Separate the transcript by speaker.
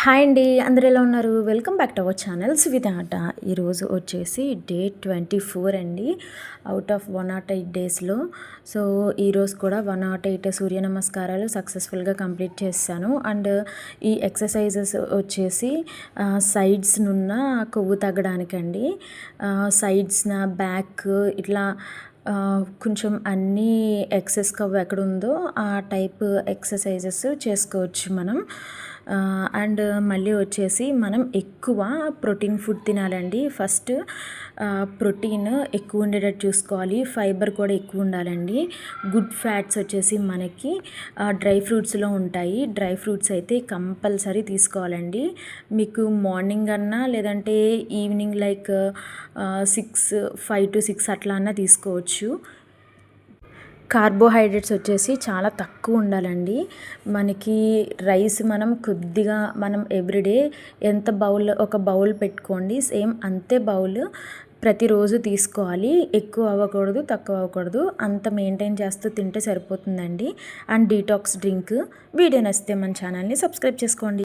Speaker 1: Hi అండి, అందరు ఎలా ఉన్నారు? Welcome back to our channel Suvitha ఆట. ఈరోజు వచ్చేసి డే 24 అండి, అవుట్ ఆఫ్ 108 డేస్లో. సో ఈరోజు కూడా 108 సూర్య నమస్కారాలు సక్సెస్ఫుల్గా కంప్లీట్ చేశాను. అండ్ ఈ ఎక్సర్సైజెస్ వచ్చేసి సైడ్స్నున్న కొవ్వు తగ్గడానికండి. సైడ్స్న బ్యాక్ ఇట్లా కొంచెం అన్నీ ఎక్సెస్ కొవ్వు ఎక్కడుందో ఆ టైప్ ఎక్సర్సైజెస్ చేసుకోవచ్చు మనం. అండ్ మళ్ళీ వచ్చేసి మనం ఎక్కువ ప్రోటీన్ ఫుడ్ తినాలండి. ఫస్ట్ ప్రోటీన్ ఎక్కువ ఉండేటట్టు చూసుకోవాలి, ఫైబర్ కూడా ఎక్కువ ఉండాలండి. గుడ్ ఫ్యాట్స్ వచ్చేసి మనకి డ్రై ఫ్రూట్స్లో ఉంటాయి. డ్రై ఫ్రూట్స్ అయితే కంపల్సరీ తీసుకోవాలండి. మీకు మార్నింగ్ అన్నా లేదంటే ఈవినింగ్ లైక్ 5 to 6 అట్లా అన్నా తీసుకోవచ్చు. కార్బోహైడ్రేట్స్ వచ్చేసి చాలా తక్కువ ఉండాలండి. మనకి రైస్ మనం ఎవ్రీడే ఎంత ఒక బౌల్ పెట్టుకోండి, సేమ్ అంతే బౌల్ ప్రతిరోజు తీసుకోవాలి. ఎక్కువ అవ్వకూడదు, తక్కువ అవ్వకూడదు, అంత మెయింటైన్ చేస్తూ తింటే సరిపోతుందండి. And detox drink. వీడియో నచ్చితే మన ఛానల్ని సబ్స్క్రైబ్ చేసుకోండి.